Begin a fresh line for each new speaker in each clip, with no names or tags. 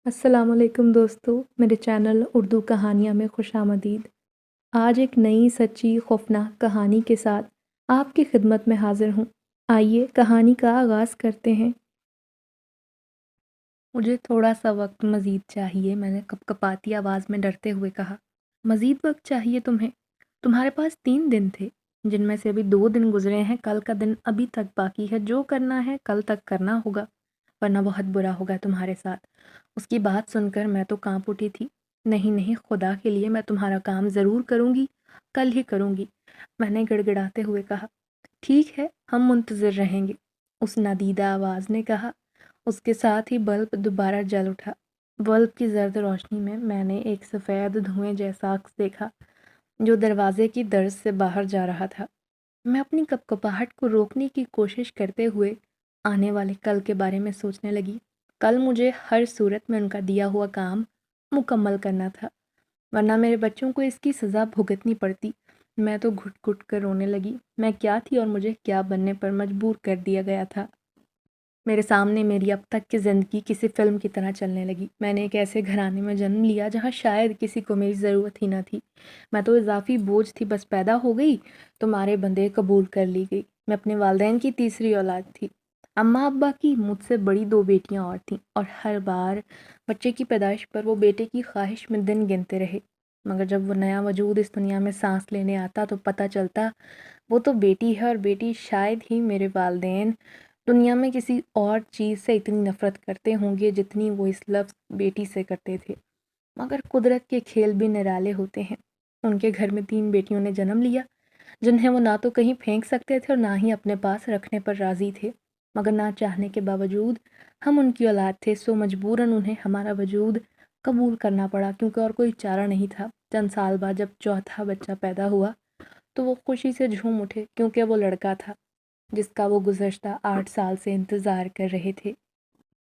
السلام علیکم دوستو، میرے چینل اردو کہانیاں میں خوش آمدید۔ آج ایک نئی سچی خوفناک کہانی کے ساتھ آپ کی خدمت میں حاضر ہوں۔ آئیے کہانی کا آغاز کرتے ہیں۔ مجھے تھوڑا سا وقت مزید چاہیے، میں نے کپکپاتی آواز میں ڈرتے ہوئے کہا۔ مزید وقت چاہیے تمہیں؟ تمہارے پاس 3 دن تھے، جن میں سے ابھی 2 دن گزرے ہیں، کل کا دن ابھی تک باقی ہے، جو کرنا ہے کل تک کرنا ہوگا، ورنہ بہت برا ہوگا تمہارے ساتھ۔ اس کی بات سن کر میں تو کانپ اٹھی تھی۔ نہیں نہیں، خدا کے لیے میں تمہارا کام ضرور کروں گی، کل ہی کروں گی، میں نے گڑ گڑاتے ہوئے کہا۔ ٹھیک ہے، ہم منتظر رہیں گے، اس نادیدہ آواز نے کہا۔ اس کے ساتھ ہی بلب دوبارہ جل اٹھا۔ بلب کی زرد روشنی میں میں نے ایک سفید دھوئیں جیسا عکس دیکھا جو دروازے کی درز سے باہر جا رہا تھا۔ میں اپنی کپکپاہٹ کو روکنے کی کوشش کرتے ہوئے آنے والے کل کے بارے میں سوچنے لگی۔ کل مجھے ہر صورت میں ان کا دیا ہوا کام مکمل کرنا تھا، ورنہ میرے بچوں کو اس کی سزا بھگتنی پڑتی۔ میں تو گھٹ گھٹ کر رونے لگی۔ میں کیا تھی اور مجھے کیا بننے پر مجبور کر دیا گیا تھا۔ میرے سامنے میری اب تک کی زندگی کسی فلم کی طرح چلنے لگی۔ میں نے ایک ایسے گھرانے میں جنم لیا جہاں شاید کسی کو میری ضرورت ہی نہ تھی۔ میں تو اضافی بوجھ تھی، بس پیدا ہو گئی تو مارے بندے قبول کر لی گئی۔ میں اپنے والدین کی تیسری اولاد تھی۔ اماں ابا کی مجھ سے بڑی 2 بیٹیاں اور تھیں، اور ہر بار بچے کی پیدائش پر وہ بیٹے کی خواہش میں دن گنتے رہے، مگر جب وہ نیا وجود اس دنیا میں سانس لینے آتا تو پتہ چلتا وہ تو بیٹی ہے، اور بیٹی شاید ہی میرے والدین دنیا میں کسی اور چیز سے اتنی نفرت کرتے ہوں گے جتنی وہ اس لفظ بیٹی سے کرتے تھے۔ مگر قدرت کے کھیل بھی نرالے ہوتے ہیں۔ ان کے گھر میں 3 بیٹیوں نے جنم لیا جنہیں وہ نہ تو کہیں پھینک سکتے تھے اور نہ ہی اپنے پاس رکھنے پر راضی تھے، مگر نہ چاہنے کے باوجود ہم ان کی اولاد تھے، سو مجبوراً انہیں ہمارا وجود قبول کرنا پڑا، کیونکہ اور کوئی چارہ نہیں تھا۔ چند سال بعد جب چوتھا بچہ پیدا ہوا تو وہ خوشی سے جھوم اٹھے، کیونکہ وہ لڑکا تھا جس کا وہ گزشتہ 8 سال سے انتظار کر رہے تھے۔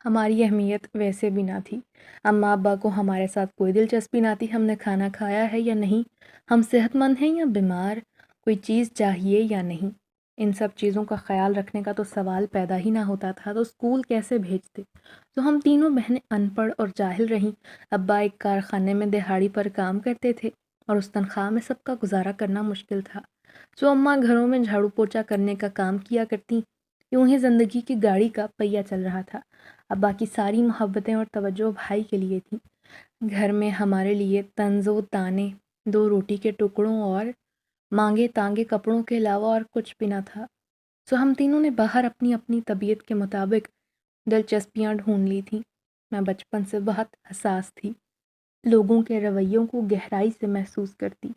ہماری اہمیت ویسے بھی نہ تھی۔ اماں ابا کو ہمارے ساتھ کوئی دلچسپی نہ تھی، ہم نے کھانا کھایا ہے یا نہیں، ہم صحت مند ہیں یا بیمار، کوئی چیز چاہیے یا نہیں، ان سب چیزوں کا خیال رکھنے کا تو سوال پیدا ہی نہ ہوتا تھا۔ تو اسکول کیسے بھیجتے؟ تو ہم تینوں بہنیں ان پڑھ اور جاہل رہیں۔ ابا ایک کارخانے میں دہاڑی پر کام کرتے تھے اور اس تنخواہ میں سب کا گزارا کرنا مشکل تھا، سو اماں گھروں میں جھاڑو پوچھا کرنے کا کام کیا کرتی۔ یوں ہی زندگی کی گاڑی کا پہیہ چل رہا تھا۔ ابا کی ساری محبتیں اور توجہ بھائی کے لیے تھی۔ گھر میں ہمارے لیے طنز و تانے، 2 روٹی کے ٹکڑوں اور مانگے تانگے کپڑوں کے علاوہ اور کچھ بھی نہ تھا، سو ہم تینوں نے باہر اپنی اپنی طبیعت کے مطابق دلچسپیاں ڈھونڈ لی تھیں۔ میں بچپن سے بہت حساس تھی، لوگوں کے رویوں کو گہرائی سے محسوس کرتی۔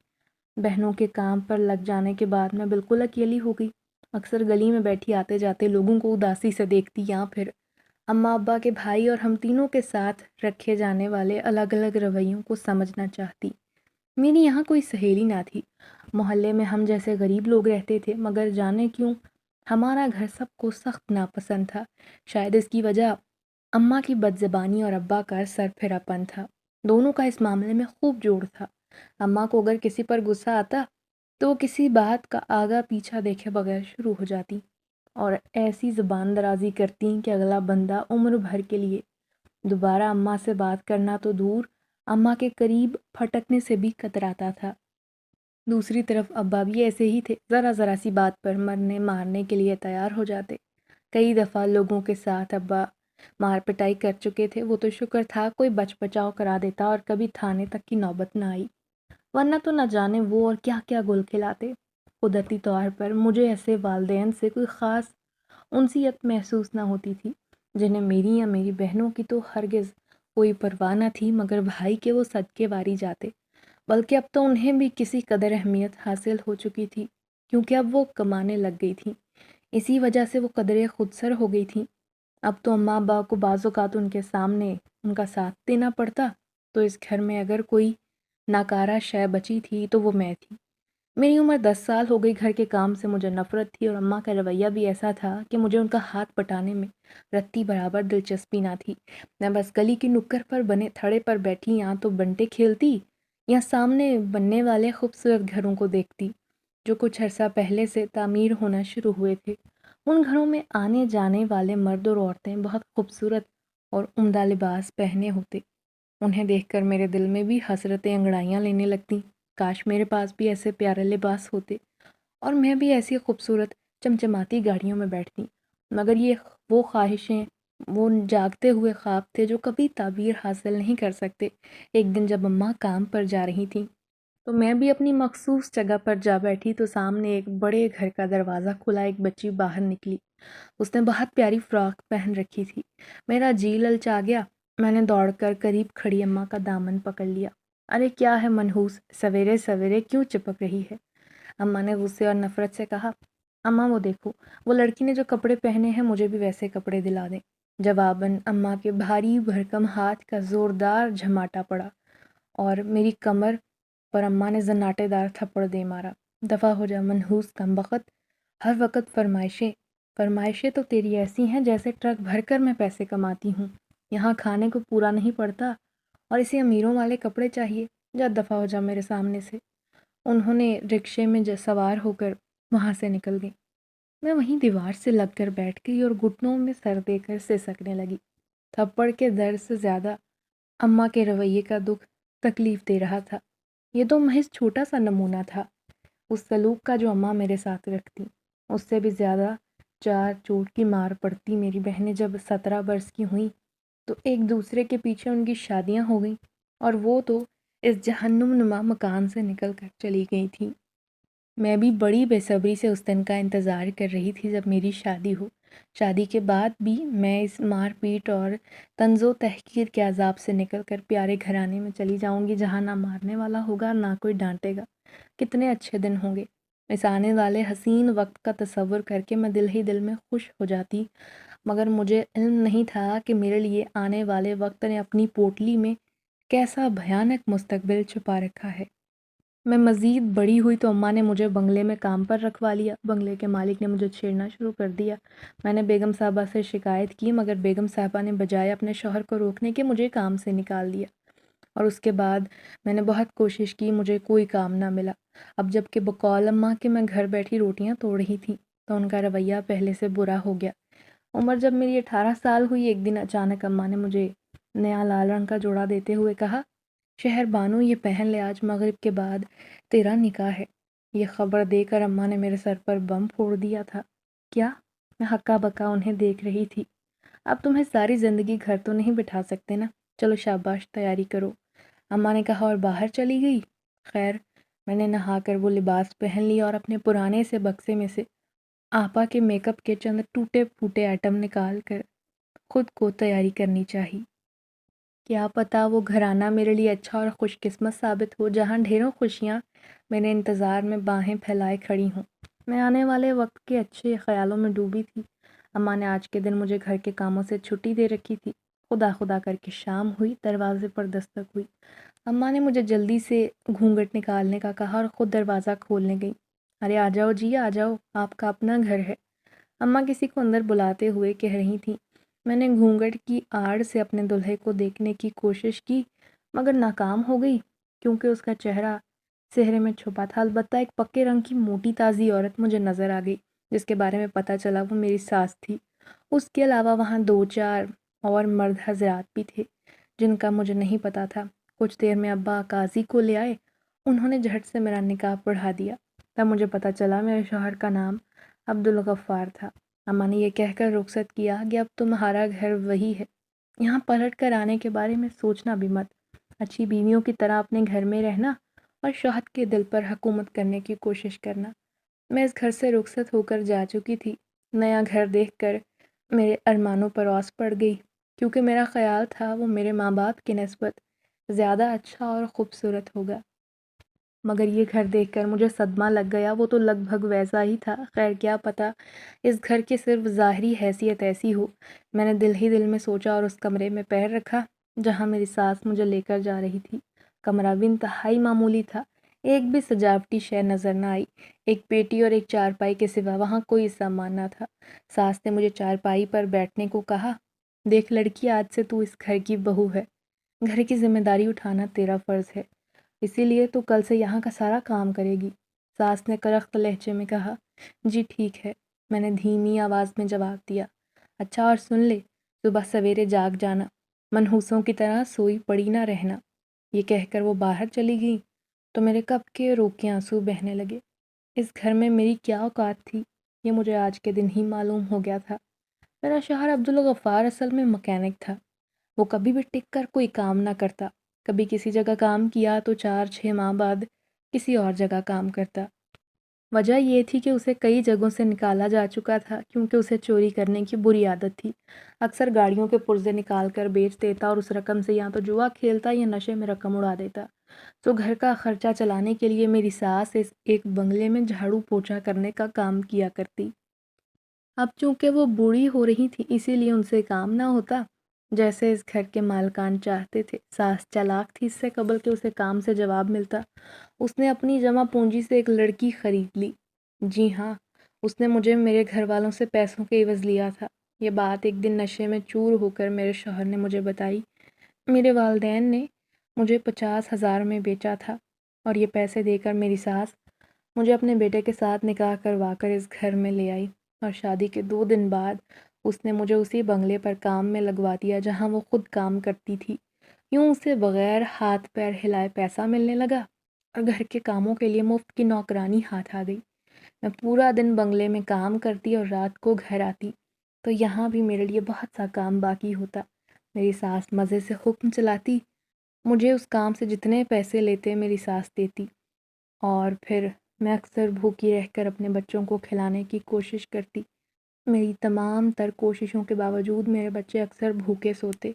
بہنوں کے کام پر لگ جانے کے بعد میں بالکل اکیلی ہو گئی۔ اکثر گلی میں بیٹھی آتے جاتے لوگوں کو اداسی سے دیکھتی، یا پھر اماں ابا کے بھائی اور ہم تینوں کے ساتھ رکھے جانے والے الگ الگ رویوں کو سمجھنا چاہتی۔ میری یہاں کوئی سہیلی نہ تھی۔ محلے میں ہم جیسے غریب لوگ رہتے تھے، مگر جانے کیوں ہمارا گھر سب کو سخت ناپسند تھا۔ شاید اس کی وجہ اماں کی بد زبانی اور ابا کا سر پھرا پن تھا۔ دونوں کا اس معاملے میں خوب جوڑ تھا۔ اماں کو اگر کسی پر غصہ آتا تو وہ کسی بات کا آگا پیچھا دیکھے بغیر شروع ہو جاتی اور ایسی زبان درازی کرتی کہ اگلا بندہ عمر بھر کے لیے دوبارہ اماں سے بات کرنا تو دور، اماں کے قریب پھٹکنے سے بھی کتراتا تھا۔ دوسری طرف ابا بھی ایسے ہی تھے، ذرا ذرا سی بات پر مرنے مارنے کے لیے تیار ہو جاتے۔ کئی دفعہ لوگوں کے ساتھ ابا مار پٹائی کر چکے تھے، وہ تو شکر تھا کوئی بچ بچاؤ کرا دیتا اور کبھی تھانے تک کی نوبت نہ آئی، ورنہ تو نہ جانے وہ اور کیا کیا گل کھلاتے۔ قدرتی طور پر مجھے ایسے والدین سے کوئی خاص انسیت محسوس نہ ہوتی تھی، جنہیں میری یا میری بہنوں کی تو ہرگز کوئی پرواہ نہ تھی، مگر بھائی کے وہ صدقے واری جاتے، بلکہ اب تو انہیں بھی کسی قدر اہمیت حاصل ہو چکی تھی، کیونکہ اب وہ کمانے لگ گئی تھیں۔ اسی وجہ سے وہ قدرے خود سر ہو گئی تھیں۔ اب تو اماں ابا کو بعض اوقات ان کے سامنے ان کا ساتھ دینا پڑتا، تو اس گھر میں اگر کوئی ناکارہ شے بچی تھی تو وہ میں تھی۔ میری عمر 10 سال ہو گئی، گھر کے کام سے مجھے نفرت تھی، اور اماں کا رویہ بھی ایسا تھا کہ مجھے ان کا ہاتھ پٹانے میں رتی برابر دلچسپی نہ تھی۔ میں بس گلی کی نکڑ پر بنے تھڑے پر بیٹھی یا تو بنٹے کھیلتی یا سامنے بننے والے خوبصورت گھروں کو دیکھتی جو کچھ عرصہ پہلے سے تعمیر ہونا شروع ہوئے تھے۔ ان گھروں میں آنے جانے والے مرد اور عورتیں بہت خوبصورت اور عمدہ لباس پہنے ہوتے۔ انہیں دیکھ کر میرے دل میں بھی حسرتیں انگڑائیاں لینے لگتیں۔ کاش میرے پاس بھی ایسے پیارے لباس ہوتے اور میں بھی ایسی خوبصورت چمچماتی گاڑیوں میں بیٹھتی، مگر یہ وہ خواہشیں، وہ جاگتے ہوئے خواب تھے جو کبھی تعبیر حاصل نہیں کر سکتے۔ ایک دن جب اماں کام پر جا رہی تھیں تو میں بھی اپنی مخصوص جگہ پر جا بیٹھی تو سامنے ایک بڑے گھر کا دروازہ کھلا، ایک بچی باہر نکلی۔ اس نے بہت پیاری فراک پہن رکھی تھی۔ میرا جی للچا گیا، میں نے دوڑ کر قریب کھڑی اماں کا دامن پکڑ لیا۔ ارے کیا ہے منحوس، سویرے سویرے کیوں چپک رہی ہے؟ اماں نے غصے اور نفرت سے کہا۔ اماں وہ دیکھو، وہ لڑکی نے جو کپڑے پہنے ہیں مجھے بھی ویسے کپڑے دلا دیں۔ جواباً اماں کے بھاری بھرکم ہاتھ کا زوردار جھماٹا پڑا اور میری کمر پر اماں نے زناٹے دار تھپڑ دے مارا۔ دفع ہو جا منحوس کمبخت، ہر وقت فرمائشیں فرمائشیں تو تیری ایسی ہیں جیسے ٹرک بھر کر میں پیسے کماتی ہوں، یہاں کھانے کو پورا نہیں پڑتا اور اسے امیروں والے کپڑے چاہیے، جا دفع ہو جا میرے سامنے سے۔ انہوں نے رکشے میں سوار ہو کر وہاں سے نکل گئی۔ میں وہیں دیوار سے لگ کر بیٹھ گئی اور گھٹنوں میں سر دے کر سسکنے لگی۔ تھپڑ کے درد سے زیادہ اماں کے رویے کا دکھ تکلیف دے رہا تھا۔ یہ تو محض چھوٹا سا نمونہ تھا اس سلوک کا جو اماں میرے ساتھ رکھتی۔ اس سے بھی زیادہ چار چوٹ کی مار پڑتی میری بہنیں جب 17 برس کی ہوئیں تو ایک دوسرے کے پیچھے ان کی شادیاں ہو گئیں اور وہ تو اس جہنم نما مکان سے نکل کر چلی گئی تھیں۔ میں بھی بڑی بے صبری سے اس دن کا انتظار کر رہی تھی جب میری شادی ہو۔ شادی کے بعد بھی میں اس مار پیٹ اور طنز و تحقیر کے عذاب سے نکل کر پیارے گھرانے میں چلی جاؤں گی جہاں نہ مارنے والا ہوگا نہ کوئی ڈانٹے گا۔ کتنے اچھے دن ہوں گے۔ اس آنے والے حسین وقت کا تصور کر کے میں دل ہی دل میں خوش ہو جاتی، مگر مجھے علم نہیں تھا کہ میرے لیے آنے والے وقت نے اپنی پوٹلی میں کیسا بھیانک مستقبل چھپا رکھا ہے۔ میں مزید بڑی ہوئی تو اماں نے مجھے بنگلے میں کام پر رکھوا لیا۔ بنگلے کے مالک نے مجھے چھیڑنا شروع کر دیا۔ میں نے بیگم صاحبہ سے شکایت کی مگر بیگم صاحبہ نے بجائے اپنے شوہر کو روکنے کے مجھے کام سے نکال دیا اور اس کے بعد میں نے بہت کوشش کی، مجھے کوئی کام نہ ملا۔ اب جب کہ بقول اماں کہ میں گھر بیٹھی روٹیاں توڑ رہی تھی تو ان کا رویہ پہلے سے برا ہو گیا۔ عمر جب میری 18 سال ہوئی، ایک دن اچانک اماں نے مجھے نیا لال رنگ کا جوڑا دیتے ہوئے کہا، شہر بانو یہ پہن لے، آج مغرب کے بعد تیرا نکاح ہے۔ یہ خبر دے کر اماں نے میرے سر پر بم پھوڑ دیا تھا۔ کیا؟ میں ہکا بکا انہیں دیکھ رہی تھی۔ اب تمہیں ساری زندگی گھر تو نہیں بٹھا سکتے نا، چلو شاباش تیاری کرو، اماں نے کہا اور باہر چلی گئی۔ خیر، میں نے نہا کر وہ لباس پہن لیا اور اپنے پرانے سے بکسے میں سے آپا کے میک اپ کے چند ٹوٹے پھوٹے آئٹم نکال کر خود کو تیاری کرنی چاہی۔ کیا پتہ وہ گھرانہ میرے لیے اچھا اور خوش قسمت ثابت ہو جہاں ڈھیروں خوشیاں میرے انتظار میں باہیں پھیلائے کھڑی ہوں۔ میں آنے والے وقت کے اچھے خیالوں میں ڈوبی تھی۔ اماں نے آج کے دن مجھے گھر کے کاموں سے چھٹی دے رکھی تھی۔ خدا خدا کر کے شام ہوئی، دروازے پر دستک ہوئی۔ اماں نے مجھے جلدی سے گھونگھٹ نکالنے کا کہا اور خود دروازہ کھولنے گئی۔ ارے آ جاؤ جی، آ جاؤ، آپ کا اپنا گھر ہے، اماں کسی کو اندر بلاتے ہوئے کہہ رہی تھیں۔ میں نے گھونگھٹ کی آڑ سے اپنے دلہے کو دیکھنے کی کوشش کی مگر ناکام ہو گئی کیونکہ اس کا چہرہ صحرے میں چھپا تھا۔ البتہ ایک پکے رنگ کی موٹی تازی عورت مجھے نظر آ گئی جس کے بارے میں پتہ چلا وہ میری ساس تھی۔ اس کے علاوہ وہاں 2-4 اور مرد حضرات بھی تھے جن کا مجھے نہیں پتہ تھا۔ کچھ دیر میں ابا قاضی کو لے آئے، انہوں نے جھٹ سے میرا نکاح پڑھا دیا۔ تب مجھے پتہ چلا میرے شوہر کا نام عبدالغفار تھا۔ اماں نے یہ کہہ کر رخصت کیا کہ اب تمہارا گھر وہی ہے، یہاں پلٹ کر آنے کے بارے میں سوچنا بھی مت، اچھی بیویوں کی طرح اپنے گھر میں رہنا اور شوہر کے دل پر حکومت کرنے کی کوشش کرنا۔ میں اس گھر سے رخصت ہو کر جا چکی تھی۔ نیا گھر دیکھ کر میرے ارمانوں پر اوس پڑ گئی کیونکہ میرا خیال تھا وہ میرے ماں باپ کی نسبت زیادہ اچھا اور خوبصورت ہوگا، مگر یہ گھر دیکھ کر مجھے صدمہ لگ گیا، وہ تو لگ بھگ ویسا ہی تھا۔ خیر کیا پتہ اس گھر کی صرف ظاہری حیثیت ایسی ہو۔ میں نے دل ہی دل میں سوچا اور اس کمرے میں پیر رکھا جہاں میری ساس مجھے لے کر جا رہی تھی۔ کمرہ بھی انتہائی معمولی تھا، ایک بھی سجاوٹی شے نظر نہ آئی۔ ایک پیٹی اور ایک چارپائی کے سوا وہاں کوئی سامان نہ تھا۔ ساس نے مجھے چارپائی پر بیٹھنے کو کہا، دیکھ لڑکی، آج سے تو اس گھر کی بہو ہے، گھر کی ذمہ داری اٹھانا تیرا فرض ہے، اسی لیے تو کل سے یہاں کا سارا کام کرے گی۔ ساس نے کرخت لہجے میں کہا۔ جی ٹھیک ہے، میں نے دھیمی آواز میں جواب دیا۔ اچھا اور سن لے، صبح سویرے جاگ جانا، منحوسوں کی طرح سوئی پڑی نہ رہنا۔ یہ کہہ کر وہ باہر چلی گئی تو میرے کب کے روکے آنسو بہنے لگے۔ اس گھر میں میری کیا اوقات تھی، یہ مجھے آج کے دن ہی معلوم ہو گیا تھا۔ میرا شوہر عبدالغفار اصل میں مکینک تھا۔ وہ کبھی بھی ٹک کر کوئی کام نہ کرتا، کبھی کسی جگہ کام کیا تو 4-6 ماہ بعد کسی اور جگہ کام کرتا۔ وجہ یہ تھی کہ اسے کئی جگہوں سے نکالا جا چکا تھا کیونکہ اسے چوری کرنے کی بری عادت تھی۔ اکثر گاڑیوں کے پرزے نکال کر بیچ دیتا اور اس رقم سے یا تو جوا کھیلتا یا نشے میں رقم اڑا دیتا۔ تو گھر کا خرچہ چلانے کے لیے میری ساس ایک بنگلے میں جھاڑو پوچھا کرنے کا کام کیا کرتی۔ اب چونکہ وہ بوڑھی ہو رہی تھی اسی لیے ان سے کام نہ ہوتا جیسے اس گھر کے مالکان چاہتے تھے۔ ساس چالاک تھی، اس سے قبل کہ اسے کام سے جواب ملتا اس نے اپنی جمع پونجی سے ایک لڑکی خرید لی۔ جی ہاں، اس نے مجھے میرے گھر والوں سے پیسوں کے عوض لیا تھا۔ یہ بات ایک دن نشے میں چور ہو کر میرے شوہر نے مجھے بتائی۔ میرے والدین نے مجھے 50,000 میں بیچا تھا اور یہ پیسے دے کر میری ساس مجھے اپنے بیٹے کے ساتھ نکاح کروا کر اس گھر میں لے آئی اور شادی کے 2 دن بعد اس نے مجھے اسی بنگلے پر کام میں لگوا دیا جہاں وہ خود کام کرتی تھی۔ یوں اسے بغیر ہاتھ پیر ہلائے پیسہ ملنے لگا اور گھر کے کاموں کے لیے مفت کی نوکرانی ہاتھ آ گئی۔ میں پورا دن بنگلے میں کام کرتی اور رات کو گھر آتی تو یہاں بھی میرے لیے بہت سا کام باقی ہوتا۔ میری ساس مزے سے حکم چلاتی، مجھے اس کام سے جتنے پیسے لیتے میری ساس دیتی اور پھر میں اکثر بھوکی رہ کر اپنے بچوں کو کھلانے کی کوشش کرتی۔ میری تمام تر کوششوں کے باوجود میرے بچے اکثر بھوکے سوتے۔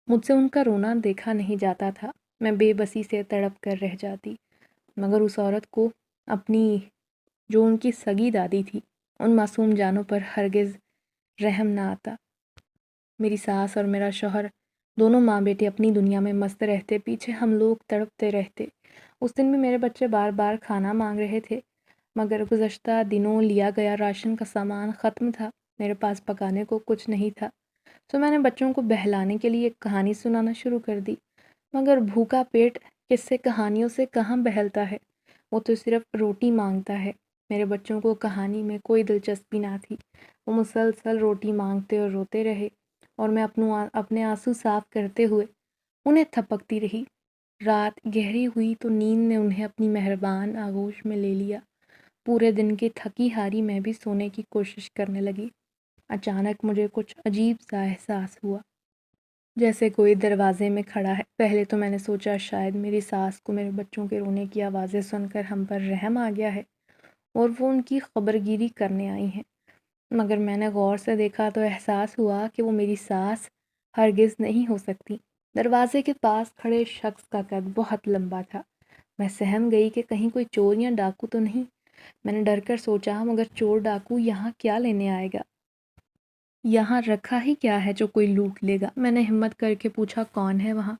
مجھ سے ان کا رونا دیکھا نہیں جاتا تھا، میں بے بسی سے تڑپ کر رہ جاتی، مگر اس عورت کو اپنی جو ان کی سگی دادی تھی ان معصوم جانوں پر ہرگز رحم نہ آتا۔ میری ساس اور میرا شوہر دونوں ماں بیٹے اپنی دنیا میں مست رہتے، پیچھے ہم لوگ تڑپتے رہتے۔ اس دن بھی میرے بچے بار بار کھانا مانگ رہے تھے مگر گزشتہ دنوں لیا گیا راشن کا سامان ختم تھا، میرے پاس پکانے کو کچھ نہیں تھا، تو میں نے بچوں کو بہلانے کے لیے ایک کہانی سنانا شروع کر دی۔ مگر بھوکا پیٹ قصے کہانیوں سے کہاں بہلتا ہے، وہ تو صرف روٹی مانگتا ہے۔ میرے بچوں کو کہانی میں کوئی دلچسپی نہ تھی، وہ مسلسل روٹی مانگتے اور روتے رہے اور میں اپنے آنسو صاف کرتے ہوئے انہیں تھپکتی رہی۔ رات گہری ہوئی تو نیند نے انہیں اپنی مہربان آغوش میں لے لیا۔ پورے دن کی تھکی ہاری میں بھی سونے کی کوشش کرنے لگی۔ اچانک مجھے کچھ عجیب سا احساس ہوا، جیسے کوئی دروازے میں کھڑا ہے۔ پہلے تو میں نے سوچا شاید میری ساس کو میرے بچوں کے رونے کی آوازیں سن کر ہم پر رحم آ گیا ہے اور وہ ان کی خبرگیری کرنے آئی ہیں، مگر میں نے غور سے دیکھا تو احساس ہوا کہ وہ میری ساس ہرگز نہیں ہو سکتی۔ دروازے کے پاس کھڑے شخص کا قد بہت لمبا تھا۔ میں سہم گئی کہ کہیں کوئی چور یا ڈاکو تو نہیں۔ میں نے ڈر کر سوچا مگر چور ڈاکو یہاں کیا لینے آئے گا، یہاں رکھا ہی کیا ہے جو کوئی لوٹ لے گا۔ میں نے ہمت کر کے پوچھا کون ہے وہاں؟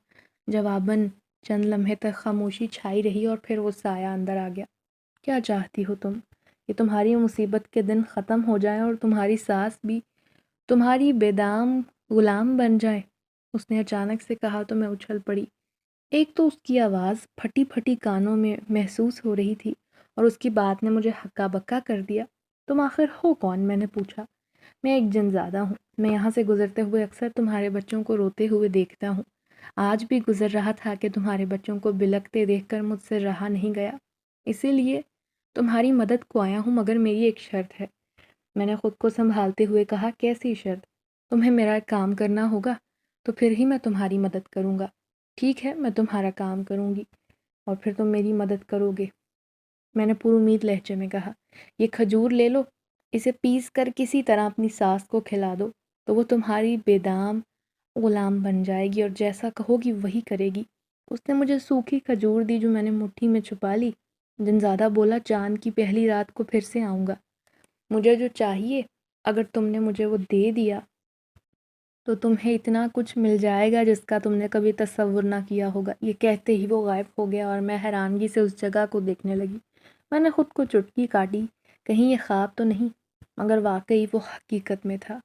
جواباً چند لمحے تک خاموشی چھائی رہی اور پھر وہ سایہ اندر آ گیا۔ کیا چاہتی ہو تم؟ کہ تمہاری مصیبت کے دن ختم ہو جائیں اور تمہاری ساس بھی تمہاری بے دام غلام بن جائے؟ اس نے اچانک سے کہا تو میں اچھل پڑی۔ ایک تو اس کی آواز پھٹی پھٹی کانوں میں محسوس ہو رہی تھی اور اس کی بات نے مجھے ہکا بکا کر دیا۔ تم آخر ہو کون؟ میں نے پوچھا۔ میں ایک جنزادہ ہوں، میں یہاں سے گزرتے ہوئے اکثر تمہارے بچوں کو روتے ہوئے دیکھتا ہوں۔ آج بھی گزر رہا تھا کہ تمہارے بچوں کو بلکتے دیکھ کر مجھ سے رہا نہیں گیا، اسی لیے تمہاری مدد کو آیا ہوں، مگر میری ایک شرط ہے۔ میں نے خود کو سنبھالتے ہوئے کہا کیسی شرط؟ تمہیں میرا ایک کام کرنا ہوگا تو پھر ہی میں تمہاری مدد کروں گا۔ ٹھیک ہے، میں تمہارا کام کروں گی اور پھر تم میری مدد کرو گے، میں نے پر امید لہجے میں کہا۔ یہ کھجور لے لو، اسے پیس کر کسی طرح اپنی ساس کو کھلا دو تو وہ تمہاری بے دام غلام بن جائے گی اور جیسا کہو گی وہی کرے گی۔ اس نے مجھے سوکھی کھجور دی جو میں نے مٹھی میں چھپا لی۔ جنزادہ بولا چاند کی پہلی رات کو پھر سے آؤں گا، مجھے جو چاہیے اگر تم نے مجھے وہ دے دیا تو تمہیں اتنا کچھ مل جائے گا جس کا تم نے کبھی تصور نہ کیا ہوگا۔ یہ کہتے ہی وہ غائب ہو گیا اور میں حیرانگی سے اس جگہ کو دیکھنے لگی۔ میں نے خود کو چٹکی کاٹی، کہیں یہ خواب تو نہیں، مگر واقعی وہ حقیقت میں تھا۔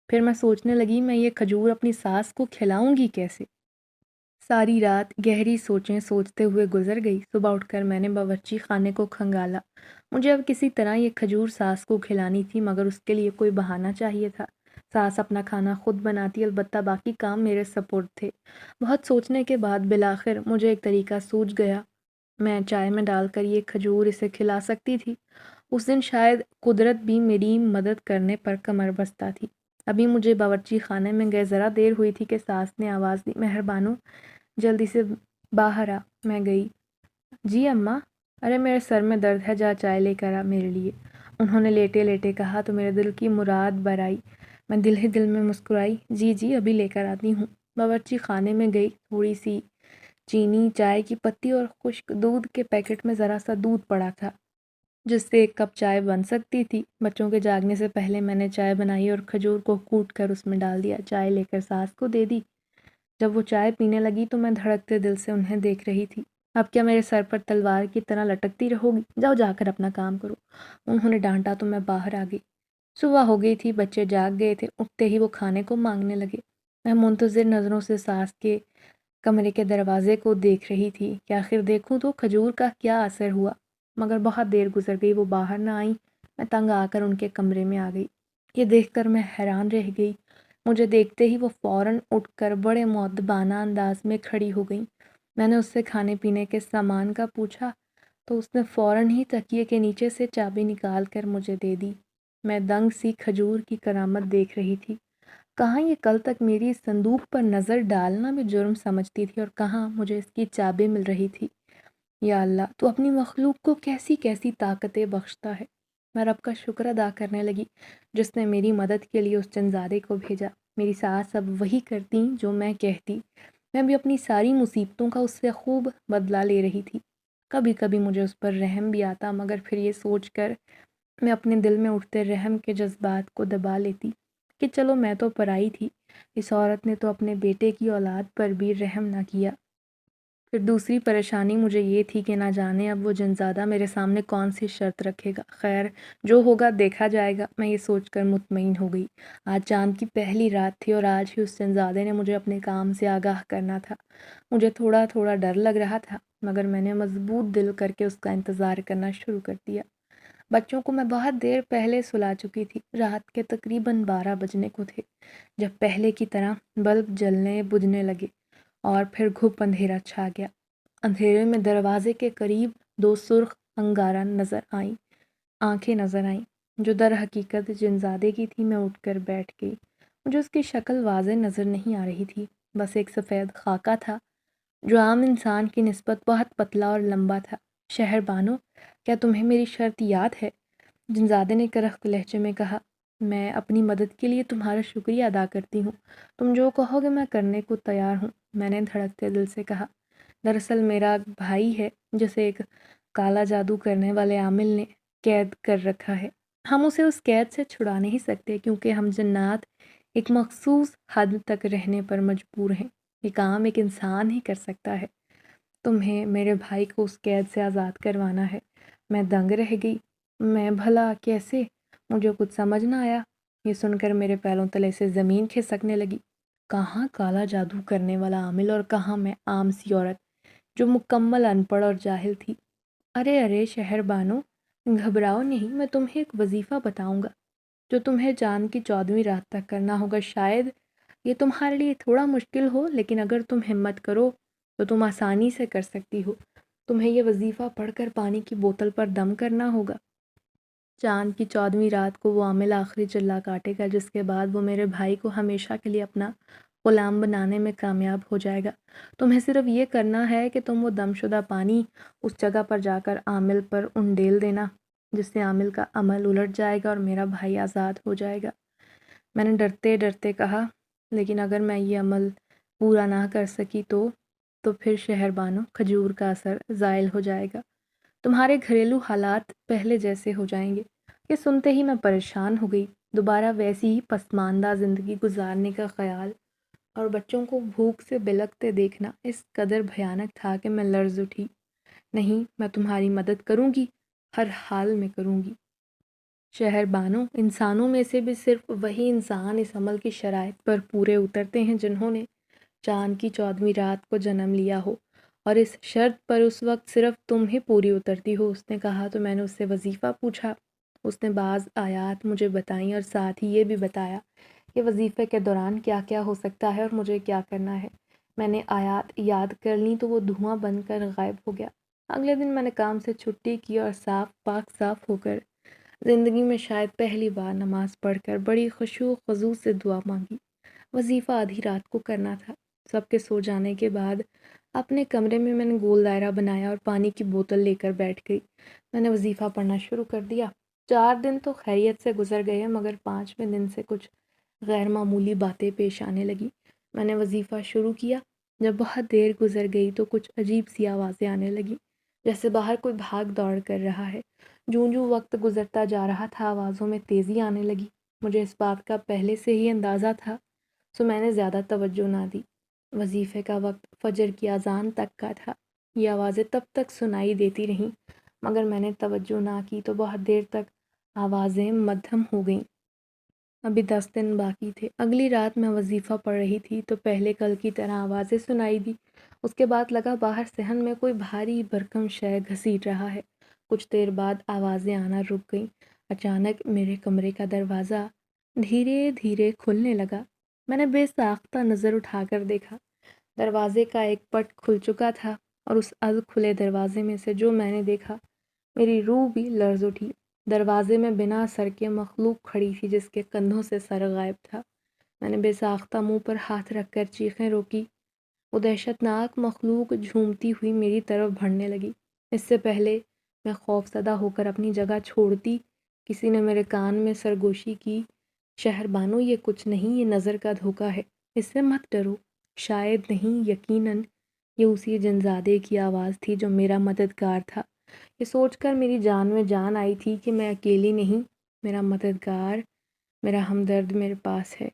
پھر میں سوچنے لگی میں یہ کھجور اپنی ساس کو کھلاؤں گی کیسے؟ ساری رات گہری سوچیں سوچتے ہوئے گزر گئی۔ صبح اٹھ کر میں نے باورچی خانے کو کھنگالا۔ مجھے اب کسی طرح یہ کھجور ساس کو کھلانی تھی مگر اس کے لیے کوئی بہانہ چاہیے تھا۔ ساس اپنا کھانا خود بناتی، البتہ باقی کام میرے سپرد تھے۔ بہت سوچنے کے بعد بالآخر مجھے ایک طریقہ سوجھ گیا۔ میں چائے میں ڈال کر یہ کھجور اسے کھلا سکتی تھی۔ اس دن شاید قدرت بھی میری مدد کرنے پر کمر بستہ تھی۔ ابھی مجھے باورچی خانے میں گئے ذرا دیر ہوئی تھی کہ ساس نے آواز دی، مہربانو جلدی سے باہر آ۔ میں گئی۔ جی اماں، ارے میرے سر میں درد ہے، جا چائے لے کر آ میرے لیے، انہوں نے لیٹے لیٹے کہا تو میرے دل کی مراد برائی۔ میں دل ہی دل میں مسکرائی، جی جی ابھی لے کر آتی ہوں۔ باورچی خانے میں گئی، تھوڑی سی چینی، چائے کی پتی اور خشک دودھ کے پیکٹ میں ذرا سا دودھ پڑا تھا جس سے ایک کپ چائے بن سکتی تھی۔ بچوں کے جاگنے سے پہلے میں نے چائے بنائی اور کھجور کو کوٹ کر اس میں ڈال دیا، چائے لے کر ساس کو دے دی۔ جب وہ چائے پینے لگی تو میں دھڑکتے دل سے انہیں دیکھ رہی تھی۔ اب کیا میرے سر پر تلوار کی طرح لٹکتی رہو گی؟ جاؤ جا کر اپنا کام کرو، انہوں نے ڈانٹا تو میں باہر آ گئی۔ صبح ہو گئی تھی، بچے جاگ گئے تھے، اٹھتے ہی وہ کھانے کو مانگنے لگے۔ میں منتظر نظروں سے ساس کے کمرے کے دروازے کو دیکھ رہی تھی کہ آخر دیکھوں تو کھجور کا کیا اثر ہوا، مگر بہت دیر گزر گئی، وہ باہر نہ آئیں۔ میں تنگ آ کر ان کے کمرے میں آ گئی۔ یہ دیکھ کر میں حیران رہ گئی۔ مجھے دیکھتے ہی وہ فوراً اٹھ کر بڑے مؤدبانہ انداز میں کھڑی ہو گئیں۔ میں نے اس سے کھانے پینے کے سامان کا پوچھا تو اس نے فوراً ہی تکیے کے نیچے سے چابی نکال کر مجھے دے دی۔ میں دنگ سی کھجور کی کرامت دیکھ رہی تھی۔ کہاں یہ کل تک میری اس صندوق پر نظر ڈالنا بھی جرم سمجھتی تھی اور کہاں مجھے اس کی چابی مل رہی تھی۔ یا اللہ، تو اپنی مخلوق کو کیسی کیسی طاقتیں بخشتا ہے۔ میں رب کا شکر ادا کرنے لگی جس نے میری مدد کے لیے اس چنزادے کو بھیجا۔ میری ساس اب وہی کرتی جو میں کہتی۔ میں بھی اپنی ساری مصیبتوں کا اس سے خوب بدلہ لے رہی تھی۔ کبھی کبھی مجھے اس پر رحم بھی آتا، مگر پھر یہ سوچ کر میں اپنے دل میں اٹھتے رحم کے جذبات کو دبا لیتی کہ چلو میں تو پرائی تھی، اس عورت نے تو اپنے بیٹے کی اولاد پر بھی رحم نہ کیا۔ پھر دوسری پریشانی مجھے یہ تھی کہ نہ جانے اب وہ جنزادہ میرے سامنے کون سی شرط رکھے گا۔ خیر، جو ہوگا دیکھا جائے گا، میں یہ سوچ کر مطمئن ہو گئی۔ آج چاند کی پہلی رات تھی اور آج ہی اس جنزادے نے مجھے اپنے کام سے آگاہ کرنا تھا۔ مجھے تھوڑا تھوڑا ڈر لگ رہا تھا، مگر میں نے مضبوط دل کر کے اس کا انتظار کرنا شروع کر دیا۔ بچوں کو میں بہت دیر پہلے سلا چکی تھی، رات کے تقریباً 12 بجنے کو تھے جب پہلے کی طرح بلب جلنے بجھنے لگے اور پھر گھپ اندھیرا چھا گیا۔ اندھیرے میں دروازے کے قریب دو سرخ انگارہ نظر آئیں، آنکھیں نظر آئیں جو در حقیقت جنزادے کی تھی۔ میں اٹھ کر بیٹھ گئی۔ مجھے اس کی شکل واضح نظر نہیں آ رہی تھی، بس ایک سفید خاکہ تھا جو عام انسان کی نسبت بہت پتلا اور لمبا تھا۔ شہر بانو، کیا تمہیں میری شرط یاد ہے؟ جنزادے نے کرخت لہجے میں کہا۔ میں اپنی مدد کے لیے تمہارا شکریہ ادا کرتی ہوں، تم جو کہو گے میں کرنے کو تیار ہوں، میں نے دھڑکتے دل سے کہا۔ دراصل میرا بھائی ہے جسے ایک کالا جادو کرنے والے عامل نے قید کر رکھا ہے۔ ہم اسے اس قید سے چھڑا نہیں سکتے کیونکہ ہم جنات ایک مخصوص حد تک رہنے پر مجبور ہیں۔ یہ کام ایک انسان ہی کر سکتا ہے۔ تمہیں میرے بھائی کو اس قید سے آزاد کروانا ہے۔ میں دنگ رہ گئی۔ میں بھلا کیسے؟ مجھے کچھ سمجھ نہ آیا۔ یہ سن کر میرے پیروں تلے سے زمین کھسکنے لگی۔ کہاں کالا جادو کرنے والا عامل اور کہاں میں عام سی عورت جو مکمل ان پڑھ اور جاہل تھی۔ ارے ارے شہر بانو، گھبراؤ نہیں، میں تمہیں ایک وظیفہ بتاؤں گا جو تمہیں چاند کی 14ویں رات تک کرنا ہوگا۔ شاید یہ تمہارے لیے تھوڑا مشکل ہو، لیکن اگر تم ہمت کرو تو تم آسانی سے کر سکتی ہو۔ تمہیں یہ وظیفہ پڑھ کر پانی کی بوتل پر دم کرنا ہوگا۔ چاند کی 14ویں رات کو وہ عامل آخری چلہ کاٹے گا جس کے بعد وہ میرے بھائی کو ہمیشہ کے لیے اپنا غلام بنانے میں کامیاب ہو جائے گا۔ تمہیں صرف یہ کرنا ہے کہ تم وہ دم شدہ پانی اس جگہ پر جا کر عامل پر انڈیل دینا جس سے عامل کا عمل الٹ جائے گا اور میرا بھائی آزاد ہو جائے گا۔ میں نے ڈرتے ڈرتے کہا، لیکن اگر میں یہ عمل پورا نہ کر سکی تو پھر شہر بانو کھجور کا اثر زائل ہو جائے گا، تمہارے گھریلو حالات پہلے جیسے ہو جائیں گے۔ یہ سنتے ہی میں پریشان ہو گئی۔ دوبارہ ویسی ہی پسماندہ زندگی گزارنے کا خیال اور بچوں کو بھوک سے بلکتے دیکھنا اس قدر بھیانک تھا کہ میں لرز اٹھی۔ نہیں، میں تمہاری مدد کروں گی، ہر حال میں کروں گی۔ شہر بانو، انسانوں میں سے بھی صرف وہی انسان اس عمل کی شرائط پر پورے اترتے ہیں جنہوں نے چاند کی 14ویں رات کو جنم لیا ہو، اور اس شرط پر اس وقت صرف تم ہی پوری اترتی ہو۔ اس نے کہا تو میں نے اس سے وظیفہ پوچھا۔ اس نے بعض آیات مجھے بتائیں اور ساتھ ہی یہ بھی بتایا کہ وظیفے کے دوران کیا کیا ہو سکتا ہے اور مجھے کیا کرنا ہے۔ میں نے آیات یاد کر لیں تو وہ دھواں بن کر غائب ہو گیا۔ اگلے دن میں نے کام سے چھٹی کی اور صاف ہو کر زندگی میں شاید پہلی بار نماز پڑھ کر بڑی خشوع و خضوع سے دعا مانگی۔ وظیفہ آدھی رات کو کرنا تھا۔ سب کے سو جانے کے بعد اپنے کمرے میں نے گول دائرہ بنایا اور پانی کی بوتل لے کر بیٹھ گئی۔ میں نے وظیفہ پڑھنا شروع کر دیا۔ 4 دن تو خیریت سے گزر گئے مگر 5ویں دن سے کچھ غیر معمولی باتیں پیش آنے لگی۔ میں نے وظیفہ شروع کیا۔ جب بہت دیر گزر گئی تو کچھ عجیب سی آوازیں آنے لگیں، جیسے باہر کوئی بھاگ دوڑ کر رہا ہے۔ جوں وقت گزرتا جا رہا تھا آوازوں میں تیزی آنے لگی۔ مجھے اس بات کا پہلے سے ہی اندازہ تھا، سو میں نے زیادہ توجہ نہ دی۔ وظیفے کا وقت فجر کی اذان تک کا تھا۔ یہ آوازیں تب تک سنائی دیتی رہیں مگر میں نے توجہ نہ کی تو بہت دیر تک آوازیں مدھم ہو گئیں۔ ابھی 10 دن باقی تھے۔ اگلی رات میں وظیفہ پڑھ رہی تھی تو پہلے کل کی طرح آوازیں سنائی دی۔ اس کے بعد لگا باہر صحن میں کوئی بھاری بھرکم شے گھسیٹ رہا ہے۔ کچھ دیر بعد آوازیں آنا رک گئیں۔ اچانک میرے کمرے کا دروازہ دھیرے دھیرے کھلنے لگا۔ میں نے بے ساختہ نظر اٹھا کر دیکھا۔ دروازے کا ایک پٹ کھل چکا تھا اور اس کھلے دروازے میں سے جو میں نے دیکھا، میری روح بھی لرز اٹھی۔ دروازے میں بنا سر کے مخلوق کھڑی تھی جس کے کندھوں سے سر غائب تھا۔ میں نے بے ساختہ منہ پر ہاتھ رکھ کر چیخیں روکی۔ وہ دہشت ناک مخلوق جھومتی ہوئی میری طرف بڑھنے لگی۔ اس سے پہلے میں خوف زدہ ہو کر اپنی جگہ چھوڑتی، کسی نے میرے کان میں سرگوشی کی، شہر بانو یہ کچھ نہیں، یہ نظر کا دھوکہ ہے، اس سے مت ڈرو۔ شاید نہیں، یقیناً یہ اسی جنزادے کی آواز تھی جو میرا مددگار تھا۔ یہ سوچ کر میری جان میں جان آئی تھی کہ میں اکیلی نہیں، میرا مددگار، میرا ہمدرد میرے پاس ہے۔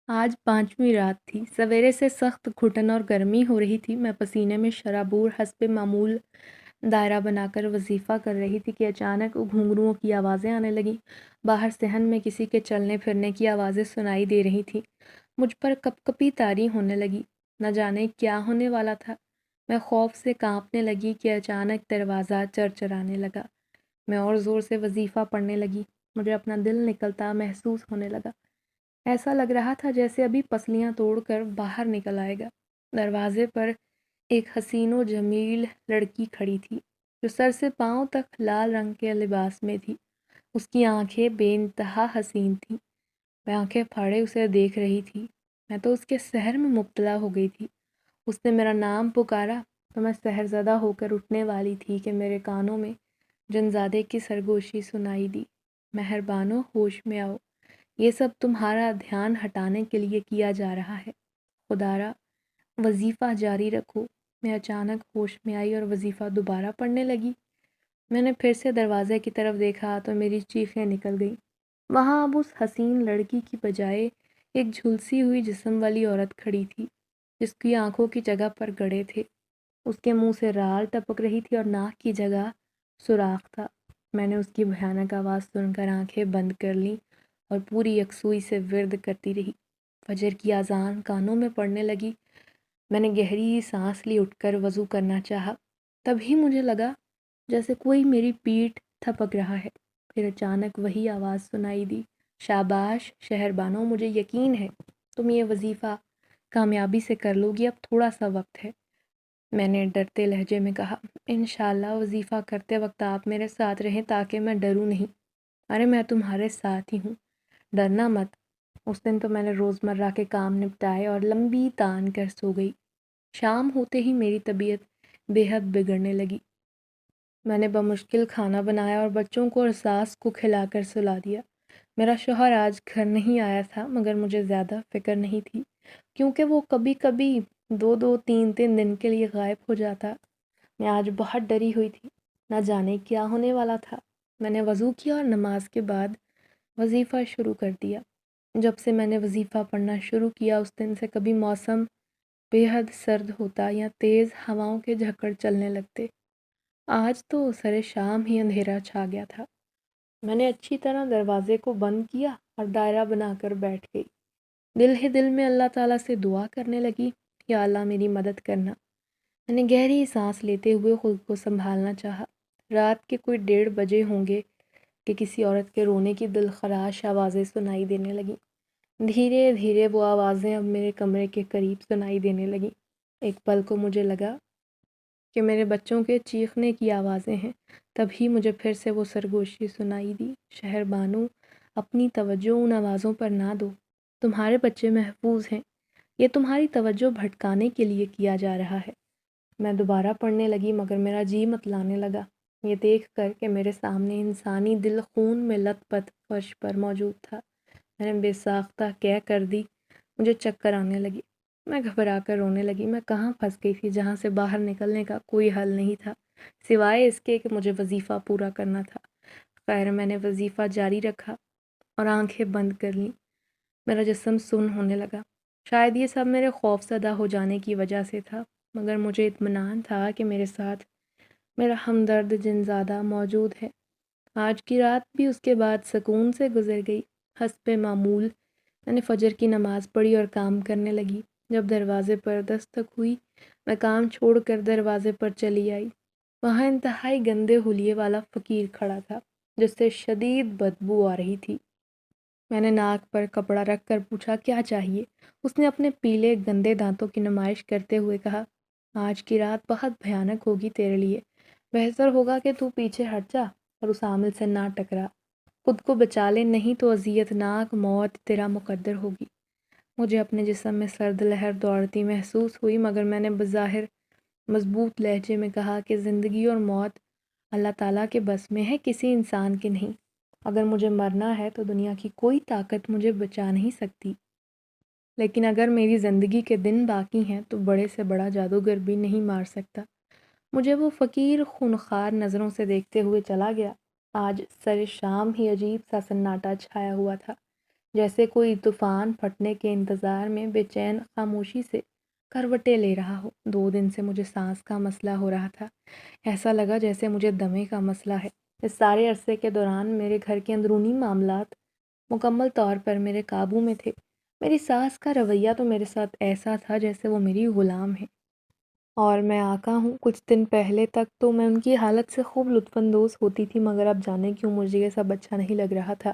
آج 5ویں رات تھی۔ سویرے سے سخت گھٹن اور گرمی ہو رہی تھی۔ میں پسینے میں شرابور حسب معمول دائرہ بنا کر وظیفہ کر رہی تھی کہ اچانک گھنگروؤں کی آوازیں آنے لگیں۔ باہر صحن میں کسی کے چلنے پھرنے کی آوازیں سنائی دے رہی تھیں۔ مجھ پر کپ کپی طاری ہونے لگی۔ نہ جانے کیا ہونے والا تھا۔ میں خوف سے کانپنے لگی کہ اچانک دروازہ چرچرانے لگا۔ میں اور زور سے وظیفہ پڑھنے لگی۔ مجھے اپنا دل نکلتا محسوس ہونے لگا۔ ایسا لگ رہا تھا جیسے ابھی پسلیاں توڑ کر باہر نکل آئے گا۔ دروازے پر ایک حسین و جمیل لڑکی کھڑی تھی جو سر سے پاؤں تک لال رنگ کے لباس میں تھی۔ اس کی آنکھیں بے انتہا حسین تھیں۔ میں آنکھیں پھاڑے اسے دیکھ رہی تھی۔ میں تو اس کے سحر میں مبتلا ہو گئی تھی۔ اس نے میرا نام پکارا تو میں سحر زدہ ہو کر اٹھنے والی تھی کہ میرے کانوں میں جنزادے کی سرگوشی سنائی دی۔ مہربانو، ہوش میں آؤ، یہ سب تمہارا دھیان ہٹانے کے لیے کیا جا رہا ہے۔ خدارا وظیفہ جاری رکھو۔ میں اچانک ہوش میں آئی اور وظیفہ دوبارہ پڑھنے لگی۔ میں نے پھر سے دروازے کی طرف دیکھا تو میری چیخیں نکل گئیں۔ وہاں اب اس حسین لڑکی کی بجائے ایک جھلسی ہوئی جسم والی عورت کھڑی تھی جس کی آنکھوں کی جگہ پر گڑھے تھے۔ اس کے منہ سے رال ٹپک رہی تھی اور ناک کی جگہ سوراخ تھا۔ میں نے اس کی بھیانک آواز سن کر آنکھیں بند کر لیں اور پوری یکسوئی سے ورد کرتی رہی۔ فجر کی اذان کانوں میں پڑنے لگی۔ میں نے گہری سانس لی، اٹھ کر وضو کرنا چاہا۔ تبھی مجھے لگا جیسے کوئی میری پیٹھ تھپک رہا ہے۔ پھر اچانک وہی آواز سنائی دی، شاباش شہر بانو، مجھے یقین ہے تم یہ وظیفہ کامیابی سے کر لو گی، اب تھوڑا سا وقت ہے۔ میں نے ڈرتے لہجے میں کہا، انشاءاللہ وظیفہ کرتے وقت آپ میرے ساتھ رہیں تاکہ میں ڈروں نہیں۔ ارے میں تمہارے ساتھ ہی ہوں، ڈرنا مت۔ اس دن تو میں نے روزمرہ کے کام نپٹائے اور لمبی تان کر سو گئی۔ شام ہوتے ہی میری طبیعت بے حد بگڑنے لگی۔ میں نے بمشکل کھانا بنایا اور بچوں کو اور ساس کو کھلا کر سلا دیا۔ میرا شوہر آج گھر نہیں آیا تھا مگر مجھے زیادہ فکر نہیں تھی کیونکہ وہ کبھی کبھی 2-3 دن کے لیے غائب ہو جاتا۔ میں آج بہت ڈری ہوئی تھی، نہ جانے کیا ہونے والا تھا۔ میں نے وضو کیا اور نماز کے بعد وظیفہ شروع کر دیا۔ جب سے میں نے وظیفہ پڑھنا شروع کیا اس دن سے کبھی موسم بے حد سرد ہوتا یا تیز ہواؤں کے جھکڑ چلنے لگتے۔ آج تو سرے شام ہی اندھیرا چھا گیا تھا۔ میں نے اچھی طرح دروازے کو بند کیا اور دائرہ بنا کر بیٹھ گئی۔ دل ہی دل میں اللہ تعالیٰ سے دعا کرنے لگی، یا اللہ میری مدد کرنا۔ میں نے گہری سانس لیتے ہوئے خود کو سنبھالنا چاہا۔ رات کے کوئی 1:30 بجے ہوں گے کہ کسی عورت کے رونے کی دلخراش آوازیں سنائی دینے لگیں۔ دھیرے دھیرے وہ آوازیں اب میرے کمرے کے قریب سنائی دینے لگیں۔ ایک پل کو مجھے لگا کہ میرے بچوں کے چیخنے کی آوازیں ہیں، تبھی مجھے پھر سے وہ سرگوشی سنائی دی: شہر بانو، اپنی توجہ ان آوازوں پر نہ دو، تمہارے بچے محفوظ ہیں، یہ تمہاری توجہ بھٹکانے کے لیے کیا جا رہا ہے۔ میں دوبارہ پڑھنے لگی مگر میرا جی متلانے لگا یہ دیکھ کر کہ میرے سامنے انسانی دل خون میں لت پت فرش پر موجود تھا۔ میں نے بے ساختہ کہہ کر دی، مجھے چکر آنے لگی، میں گھبرا کر رونے لگی۔ میں کہاں پھنس گئی تھی جہاں سے باہر نکلنے کا کوئی حل نہیں تھا سوائے اس کے کہ مجھے وظیفہ پورا کرنا تھا۔ خیر میں نے وظیفہ جاری رکھا اور آنکھیں بند کر لیں۔ میرا جسم سن ہونے لگا۔ شاید یہ سب میرے خوف زدہ ہو جانے کی وجہ سے تھا، مگر مجھے اطمینان تھا کہ میرے ساتھ میرا ہمدرد جنزادہ موجود ہے۔ آج کی رات بھی اس کے بعد سکون سے گزر گئی۔ حسب معمول میں نے فجر کی نماز پڑھی اور کام کرنے لگی۔ جب دروازے پر دستک ہوئی، میں کام چھوڑ کر دروازے پر چلی آئی۔ وہاں انتہائی گندے حلیے والا فقیر کھڑا تھا جس سے شدید بدبو آ رہی تھی۔ میں نے ناک پر کپڑا رکھ کر پوچھا کیا چاہیے؟ اس نے اپنے پیلے گندے دانتوں کی نمائش کرتے ہوئے کہا، آج کی رات بہت بھیانک ہوگی تیرے لیے، بہتر ہوگا کہ تو پیچھے ہٹ جا اور اس عامل سے نہ ٹکرا، خود کو بچا لے، نہیں تو اذیت ناک موت تیرا مقدر ہوگی۔ مجھے اپنے جسم میں سرد لہر دوڑتی محسوس ہوئی مگر میں نے بظاہر مضبوط لہجے میں کہا کہ زندگی اور موت اللہ تعالیٰ کے بس میں ہے، کسی انسان کے نہیں۔ اگر مجھے مرنا ہے تو دنیا کی کوئی طاقت مجھے بچا نہیں سکتی، لیکن اگر میری زندگی کے دن باقی ہیں تو بڑے سے بڑا جادوگر بھی نہیں مار سکتا۔ مجھے وہ فقیر خونخوار نظروں سے دیکھتے ہوئے چلا گیا۔ آج سر شام ہی عجیب سا سناٹا چھایا ہوا تھا، جیسے کوئی طوفان پھٹنے کے انتظار میں بے چین خاموشی سے کروٹیں لے رہا ہو۔ 2 دن سے مجھے سانس کا مسئلہ ہو رہا تھا، ایسا لگا جیسے مجھے دمے کا مسئلہ ہے۔ اس سارے عرصے کے دوران میرے گھر کے اندرونی معاملات مکمل طور پر میرے قابو میں تھے۔ میری ساس کا رویہ تو میرے ساتھ ایسا تھا جیسے وہ میری غلام ہے اور میں آقا ہوں۔ کچھ دن پہلے تک تو میں ان کی حالت سے خوب لطف اندوز ہوتی تھی مگر اب جانے کیوں مجھے یہ سب اچھا نہیں لگ رہا تھا۔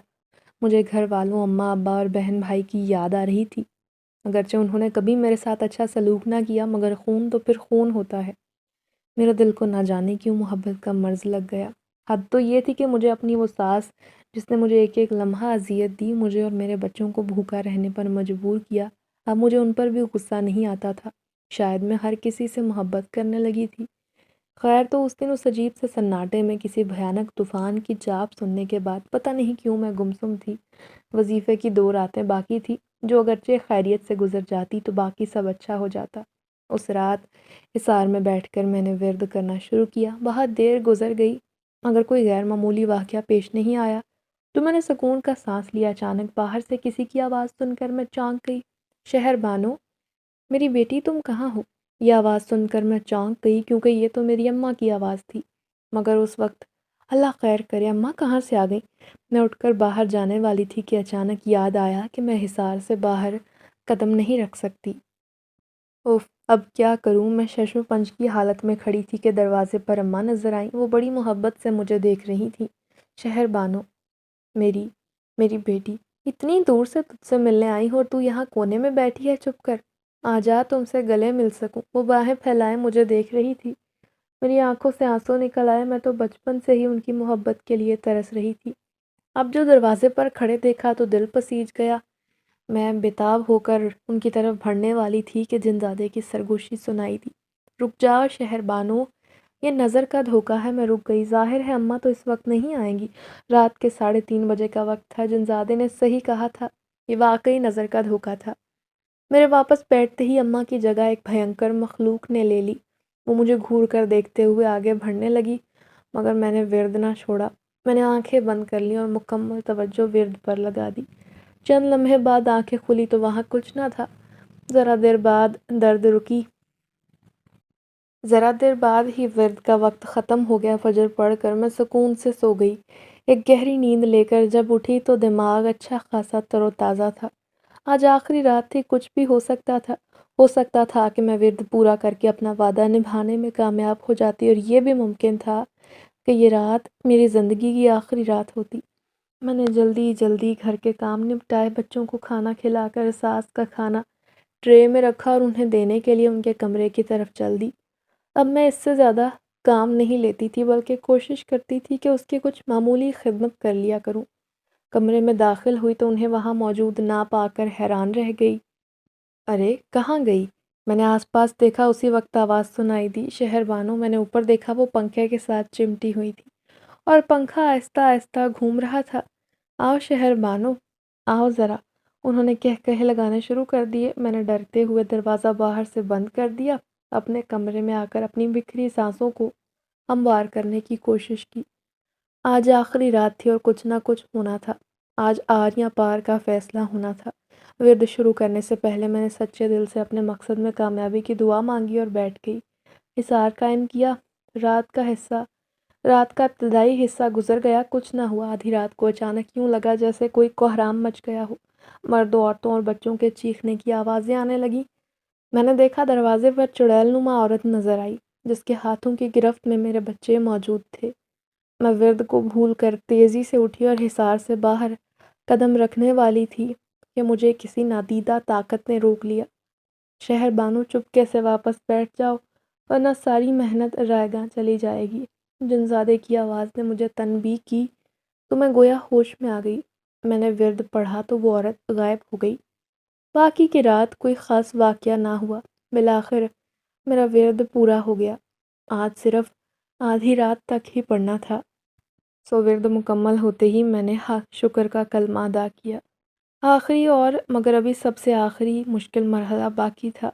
مجھے گھر والوں، اماں ابا اور بہن بھائی کی یاد آ رہی تھی، اگرچہ انہوں نے کبھی میرے ساتھ اچھا سلوک نہ کیا مگر خون تو پھر خون ہوتا ہے۔ میرے دل کو نہ جانے کیوں محبت کا مرض لگ گیا۔ حد تو یہ تھی کہ مجھے اپنی وہ ساس جس نے مجھے ایک ایک لمحہ اذیت دی، مجھے اور میرے بچوں کو بھوکا رہنے پر مجبور کیا، اب مجھے ان پر بھی غصہ نہیں آتا تھا۔ شاید میں ہر کسی سے محبت کرنے لگی تھی۔ خیر تو اس دن اس عجیب سے سناٹے میں کسی بھیانک طوفان کی چاپ سننے کے بعد پتہ نہیں کیوں میں گمسم تھی۔ وظیفے کی 2 راتیں باقی تھی جو اگرچہ خیریت سے گزر جاتی تو باقی سب اچھا ہو جاتا۔ اس رات حصار میں بیٹھ کر میں نے ورد کرنا شروع کیا۔ بہت دیر گزر گئی مگر کوئی غیر معمولی واقعہ پیش نہیں آیا تو میں نے سکون کا سانس لیا۔ اچانک باہر سے کسی کی آواز سن کر میں چونک گئی، شہر بانو، میری بیٹی تم کہاں ہو؟ یہ آواز سن کر میں چونک گئی کیونکہ یہ تو میری اماں کی آواز تھی، مگر اس وقت اللہ خیر کرے اماں کہاں سے آ گئی؟ میں اٹھ کر باہر جانے والی تھی کہ اچانک یاد آیا کہ میں حصار سے باہر قدم نہیں رکھ سکتی۔ اوف، اب کیا کروں؟ میں شش و پنج کی حالت میں کھڑی تھی کہ دروازے پر اماں نظر آئیں۔ وہ بڑی محبت سے مجھے دیکھ رہی تھیں۔ شہر بانو، میری بیٹی، اتنی دور سے تجھ سے ملنے آئی ہوں اور تو یہاں کونے میں بیٹھی ہے چپ کر، آ جا تم سے گلے مل سکوں۔ وہ باہیں پھیلائے مجھے دیکھ رہی تھی۔ میری آنکھوں سے آنسو نکل آئے، میں تو بچپن سے ہی ان کی محبت کے لیے ترس رہی تھی۔ اب جو دروازے پر کھڑے دیکھا تو دل پسیج گیا۔ میں بےتاب ہو کر ان کی طرف بڑھنے والی تھی کہ جنزادے کی سرگوشی سنائی دی، رک جاؤ شہر بانو، یہ نظر کا دھوکہ ہے۔ میں رک گئی۔ ظاہر ہے اماں تو اس وقت نہیں آئیں گی، رات کے 3:30 بجے کا وقت تھا۔ جنزادے نے صحیح کہا تھا، یہ واقعی نظر کا دھوکہ تھا۔ میرے واپس بیٹھتے ہی اماں کی جگہ ایک بھینکر مخلوق نے لے لی۔ وہ مجھے گھور کر دیکھتے ہوئے آگے بڑھنے لگی مگر میں نے ورد نہ چھوڑا۔ میں نے آنکھیں بند کر لیں اور مکمل توجہ ورد پر لگا دی۔ چند لمحے بعد آنکھیں کھلی تو وہاں کچھ نہ تھا۔ ذرا دیر بعد ہی ورد کا وقت ختم ہو گیا۔ فجر پڑھ کر میں سکون سے سو گئی۔ ایک گہری نیند لے کر جب اٹھی تو دماغ اچھا خاصا تر و تازہ تھا۔ آج آخری رات تھی، کچھ بھی ہو سکتا تھا کہ میں ورد پورا کر کے اپنا وعدہ نبھانے میں کامیاب ہو جاتی اور یہ بھی ممکن تھا کہ یہ رات میری زندگی کی آخری رات ہوتی۔ میں نے جلدی جلدی گھر کے کام نپٹائے، بچوں کو کھانا کھلا کر ساس کا کھانا ٹرے میں رکھا اور انہیں دینے کے لیے ان کے کمرے کی طرف چل دی۔ اب میں اس سے زیادہ کام نہیں لیتی تھی، بلکہ کوشش کرتی تھی کہ اس کی کچھ معمولی خدمت کر لیا کروں۔ کمرے میں داخل ہوئی تو انہیں وہاں موجود نہ پا کر حیران رہ گئی۔ ارے کہاں گئی؟ میں نے آس پاس دیکھا، اسی وقت آواز سنائی دی، شہر بانو۔ میں نے اوپر دیکھا، وہ پنکھے کے ساتھ چمٹی ہوئی تھی اور پنکھا آہستہ آہستہ گھوم رہا تھا۔ آؤ شہر بانو، آؤ ذرا، انہوں نے کہے لگانے شروع کر دیے۔ میں نے ڈرتے ہوئے دروازہ باہر سے بند کر دیا، اپنے کمرے میں آ کر اپنی بکھری سانسوں کو ہموار کرنے کی کوشش کی۔ آج آخری رات تھی اور کچھ نہ کچھ ہونا تھا۔ آج آر یا پار کا فیصلہ ہونا تھا۔ ورد شروع کرنے سے پہلے میں نے سچے دل سے اپنے مقصد میں کامیابی کی دعا مانگی اور بیٹھ گئی۔ حصار قائم کیا۔ رات کا ابتدائی حصہ گزر گیا، کچھ نہ ہوا۔ آدھی رات کو اچانک یوں لگا جیسے کوئی کوہرام مچ گیا ہو۔ مردوں، عورتوں اور بچوں کے چیخنے کی آوازیں آنے لگیں۔ میں نے دیکھا دروازے پر چڑیل نما عورت نظر آئی، جس کے ہاتھوں کی گرفت میں میرے بچے موجود تھے۔ میں ورد کو بھول کر تیزی سے اٹھی اور حصار سے باہر قدم رکھنے والی تھی کہ مجھے کسی نادیدہ طاقت نے روک لیا۔ شہر بانو، چپکے سے واپس بیٹھ جاؤ، ورنہ ساری محنت رائے گاں چلی جائے گی۔ جنزادے کی آواز نے مجھے تنبیہ کی تو میں گویا ہوش میں آ گئی۔ میں نے ورد پڑھا تو وہ عورت غائب ہو گئی۔ باقی کی رات کوئی خاص واقعہ نہ ہوا۔ بالآخر میرا ورد پورا ہو گیا۔ آج صرف آدھی رات تک ہی پڑھنا تھا۔ ورد مکمل ہوتے ہی میں نے شکر کا کلمہ ادا کیا۔ آخری اور مگر ابھی سب سے آخری مشکل مرحلہ باقی تھا۔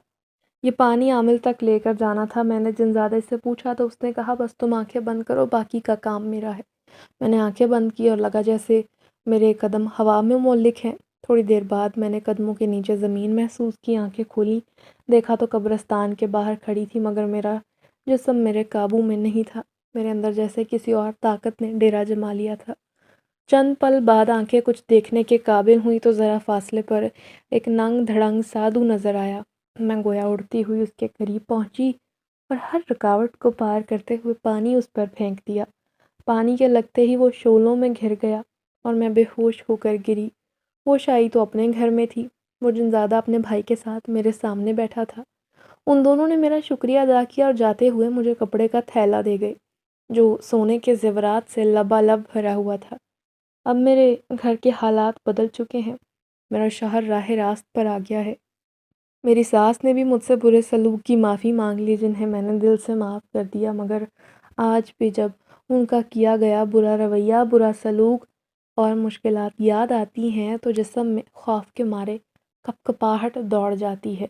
یہ پانی عامل تک لے کر جانا تھا۔ میں نے جنزادے سے پوچھا تو اس نے کہا بس تم آنکھیں بند کرو، باقی کا کام میرا ہے۔ میں نے آنکھیں بند کی اور لگا جیسے میرے قدم ہوا میں معلق ہیں۔ تھوڑی دیر بعد میں نے قدموں کے نیچے زمین محسوس کی، آنکھیں کھولیں، دیکھا تو قبرستان کے باہر کھڑی تھی، مگر میرا جسم میرے قابو میں نہیں تھا۔ میرے اندر جیسے کسی اور طاقت نے ڈیرا جما لیا تھا۔ چند پل بعد آنکھیں کچھ دیکھنے کے قابل ہوئی تو ذرا فاصلے پر ایک ننگ دھڑنگ سادھو نظر آیا۔ میں گویا اڑتی ہوئی اس کے قریب پہنچی اور ہر رکاوٹ کو پار کرتے ہوئے پانی اس پر پھینک دیا۔ پانی کے لگتے ہی وہ شعلوں میں گھر گیا اور میں بے ہوش ہو کر گری۔ ہوش آئی تو اپنے گھر میں تھی۔ وہ جنزادہ اپنے بھائی کے ساتھ میرے سامنے بیٹھا تھا۔ ان دونوں نے میرا شکریہ ادا کیا اور جاتے ہوئے مجھے کپڑے کا تھیلا دے گئے، جو سونے کے زیورات سے لبالب بھرا ہوا تھا۔ اب میرے گھر کے حالات بدل چکے ہیں۔ میرا شوہر راہ راست پر آ گیا ہے۔ میری ساس نے بھی مجھ سے برے سلوک کی معافی مانگ لی، جنہیں میں نے دل سے معاف کر دیا، مگر آج بھی جب ان کا کیا گیا برا رویہ، برا سلوک اور مشکلات یاد آتی ہیں تو جسم میں خوف کے مارے کپکپاہٹ دوڑ جاتی ہے۔